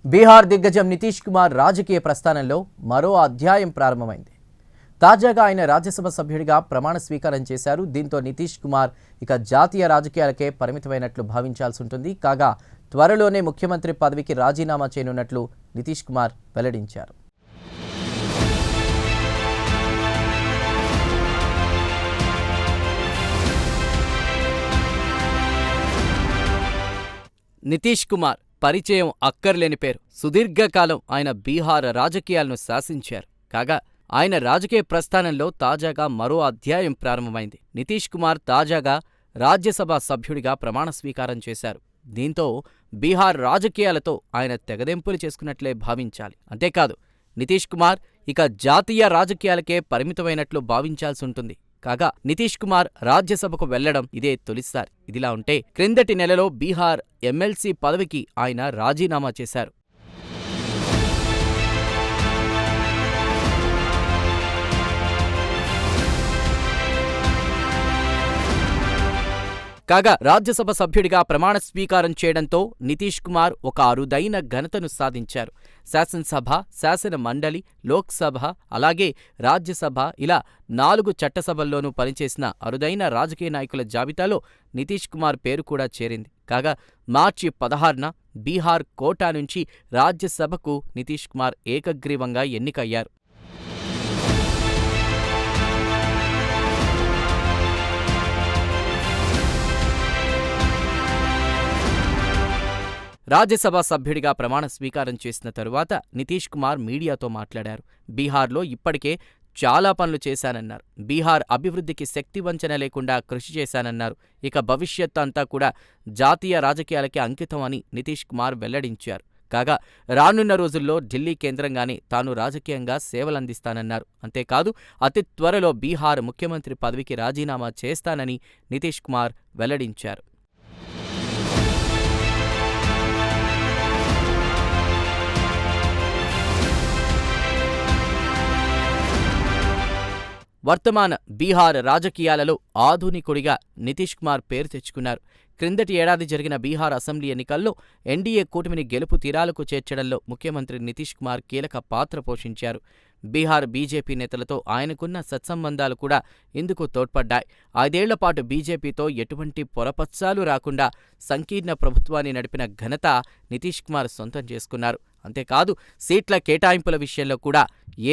బీహార్ దిగ్గజం నితీష్ కుమార్ రాజకీయ ప్రస్థానంలో మరో అధ్యాయం ప్రారంభమైంది. తాజాగా ఆయన రాజ్యసభ సభ్యుడిగా ప్రమాణ స్వీకారం చేశారు. దీంతో నితీష్ కుమార్ ఇక జాతీయ రాజకీయాలకే పరిమితమైనట్లు భావించాల్సి ఉంటుంది. కాగా త్వరలోనే ముఖ్యమంత్రి పదవికి రాజీనామా చేయనున్నట్లు నితీష్ కుమార్ వెల్లడించారు. నితీష్ కుమార్ పరిచయం అక్కర్లేని పేరు. సుదీర్ఘకాలం ఆయన బీహార్ రాజకీయాలను శాసించారు. కాగా ఆయన రాజకీయ ప్రస్థానంలో తాజాగా మరో అధ్యాయం ప్రారంభమైంది. నితీష్ కుమార్ తాజాగా రాజ్యసభ సభ్యుడిగా ప్రమాణ స్వీకారం చేశారు. దీంతో బీహార్ రాజకీయాలతో ఆయన తెగదెంపులు చేసుకున్నట్లే భావించాలి. అంతేకాదు నితీష్ కుమార్ ఇక జాతీయ రాజకీయాలకే పరిమితమైనట్లు భావించాల్సి ఉంటుంది. కాగా నితీష్ కుమార్ రాజ్యసభకు వెళ్లడం ఇదే తొలిసారి. ఇదిలా ఉంటే క్రిందటి నెలలో బీహార్ ఎమ్మెల్సీ పదవికి ఆయన రాజీనామా చేశారు. కాగా రాజ్యసభ సభ్యుడిగా ప్రమాణ స్వీకారం చేయడంతో నితీష్ కుమార్ ఒక అరుదైన ఘనతను సాధించారు. శాసనసభ, శాసన మండలి, లోక్సభ, అలాగే రాజ్యసభ ఇలా 4 చట్టసభల్లోనూ పనిచేసిన అరుదైన రాజకీయ నాయకుల జాబితాలో నితీష్ కుమార్ పేరు కూడా చేరింది. కాగా మార్చి 16న బీహార్ కోటా నుంచి రాజ్యసభకు నితీష్ కుమార్ ఏకగ్రీవంగా ఎన్నికయ్యారు. రాజ్యసభ సభ్యుడిగా ప్రమాణ స్వీకారం చేసిన తరువాత నితీష్ కుమార్ మీడియాతో మాట్లాడారు. బీహార్లో ఇప్పటికే చాలా పనులు చేశానన్నారు. బీహార్ అభివృద్ధికి శక్తివంచన లేకుండా కృషి చేశానన్నారు. ఇక భవిష్యత్ అంతా కూడా జాతీయ రాజకీయాలకే అంకితం అని నితీష్ కుమార్ వెల్లడించారు. కాగా రానున్న రోజుల్లో ఢిల్లీ కేంద్రంగానే తాను రాజకీయంగా సేవలందిస్తానన్నారు. అంతేకాదు అతి త్వరలో బీహార్ ముఖ్యమంత్రి పదవికి రాజీనామా చేస్తానని నితీష్ కుమార్ వెల్లడించారు. వర్తమాన బీహార్ రాజకీయాలలో ఆధునికుడిగా నితీష్ కుమార్ పేరు తెచ్చుకున్నారు. క్రిందటి ఏడాది జరిగిన బీహార్ అసెంబ్లీ ఎన్నికల్లో ఎన్డీఏ కూటమిని గెలుపు తీరాలకు చేర్చడంలో ముఖ్యమంత్రి నితీష్ కుమార్ కీలక పాత్ర పోషించారు. బీహార్ బీజేపీ నేతలతో ఆయనకున్న సత్సంబంధాలు కూడా ఇందుకు తోడ్పడ్డాయి. 5 ఏళ్ల పాటు బీజేపీతో ఎటువంటి పొరపచ్చాలు రాకుండా సంకీర్ణ ప్రభుత్వాన్ని నడిపిన ఘనత నితీష్ కుమార్ సొంతం చేసుకున్నారు. అంతేకాదు సీట్ల కేటాయింపుల విషయంలో కూడా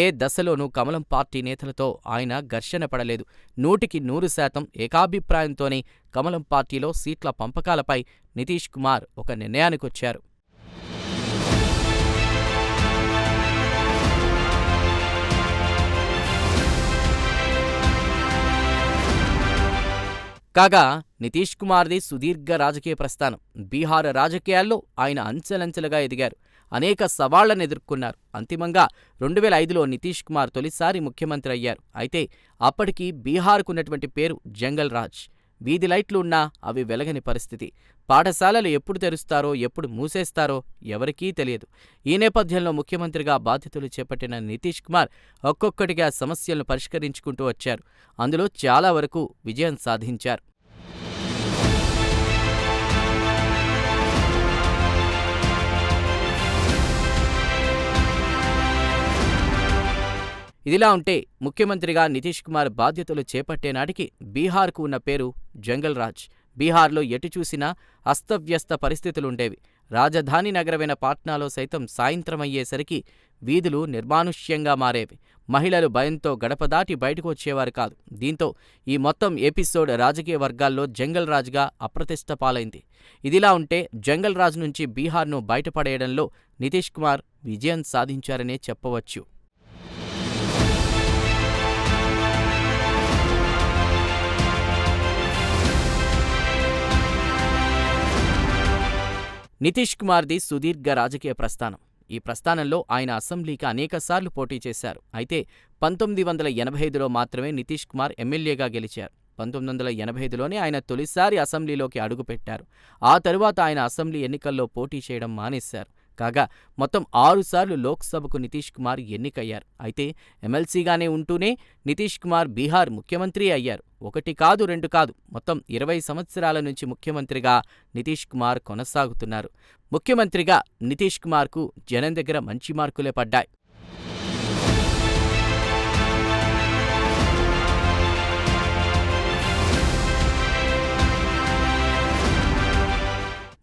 ఏ దశలోనూ కమలం పార్టీ నేతలతో ఆయన ఘర్షణ పడలేదు. 100% ఏకాభిప్రాయంతోనే కమలం పార్టీలో సీట్ల పంపకాలపై నితీష్ కుమార్ ఒక నిర్ణయానికొచ్చారు. కాగా నితీష్ కుమార్ది సుదీర్ఘ రాజకీయ ప్రస్థానం. బీహార్ రాజకీయాల్లో ఆయన అంచెలంచెలుగా ఎదిగారు. అనేక సవాళ్లను ఎదుర్కొన్నారు. అంతిమంగా 2005లో నితీష్ కుమార్ తొలిసారి ముఖ్యమంత్రి అయ్యారు. అయితే అప్పటికి బీహార్కున్నటువంటి పేరు జంగల్ రాజ్. వీధి లైట్లు ఉన్నా అవి వెలగని పరిస్థితి. పాఠశాలలు ఎప్పుడు తెరుస్తారో ఎప్పుడు మూసేస్తారో ఎవరికీ తెలియదు. ఈ నేపథ్యంలో ముఖ్యమంత్రిగా బాధ్యతలు చేపట్టిన నితీష్ కుమార్ ఒక్కొక్కటిగా సమస్యలను పరిష్కరించుకుంటూ వచ్చారు. అందులో చాలా వరకు విజయం సాధించారు. ఇదిలా ఉంటే ముఖ్యమంత్రిగా నితీష్ కుమార్ బాధ్యతలు చేపట్టే నాటికి బీహార్కు ఉన్న పేరు జంగల్ రాజ్. బీహార్లో ఎటు చూసినా అస్తవ్యస్త పరిస్థితులుండేవి. రాజధాని నగరమైన పాట్నాలో సైతం సాయంత్రమయ్యేసరికి వీధులు నిర్మానుష్యంగా మారేవి. మహిళలు భయంతో గడప దాటి బయటకు వచ్చేవారు కాదు. దీంతో ఈ మొత్తం ఎపిసోడ్ రాజకీయ వర్గాల్లో జంగల్ రాజ్గా అప్రతిష్ట పాలైంది. ఇదిలా ఉంటే జంగల్ రాజ్ నుంచి బీహార్ను బయటపడేయడంలో నితీష్ కుమార్ విజయం సాధించారనే చెప్పవచ్చు. నితీష్ కుమార్ది సుదీర్ఘ రాజకీయ ప్రస్థానం. ఈ ప్రస్థానంలో ఆయన అసెంబ్లీకి అనేకసార్లు పోటీ చేశారు. అయితే 1985లో మాత్రమే నితీష్ కుమార్ ఎమ్మెల్యేగా గెలిచారు. 1985లోనే ఆయన తొలిసారి అసెంబ్లీలోకి అడుగుపెట్టారు. ఆ తరువాత ఆయన అసెంబ్లీ ఎన్నికల్లో పోటీ చేయడం మానేశారు. కాగా మొత్తం 6 సార్లు లోక్సభకు నితీష్ కుమార్ ఎన్నికయ్యారు. అయితే ఎమ్మెల్సీగానే ఉంటూనే నితీష్ కుమార్ బీహార్ ముఖ్యమంత్రి అయ్యారు. 1 కాదు 2 కాదు, మొత్తం 20 సంవత్సరాల నుంచి ముఖ్యమంత్రిగా నితీష్ కుమార్ కొనసాగుతున్నారు. ముఖ్యమంత్రిగా నితీష్ కుమార్కు జనం దగ్గర మంచి మార్కులే పడ్డాయి.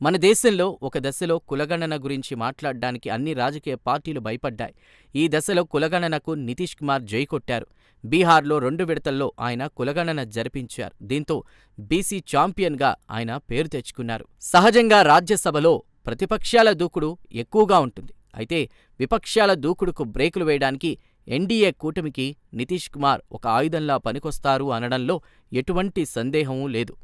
మన దేశంలో ఒక దశలో కులగణన గురించి మాట్లాడడానికి అన్ని రాజకీయ పార్టీలు భయపడ్డాయి. ఈ దశలో కులగణనకు నితీష్ కుమార్ జై కొట్టారు. బీహార్లో 2 విడతల్లో ఆయన కులగణన జరిపించారు. దీంతో బీసీ ఛాంపియన్గా ఆయన పేరు తెచ్చుకున్నారు. సహజంగా రాజ్యసభలో ప్రతిపక్షాల దూకుడు ఎక్కువగా ఉంటుంది. అయితే విపక్షాల దూకుడుకు బ్రేకులు వేయడానికి ఎన్డీఏ కూటమికి నితీష్ కుమార్ ఒక ఆయుధంలా పనికొస్తారు అనడంలో ఎటువంటి సందేహమూ లేదు.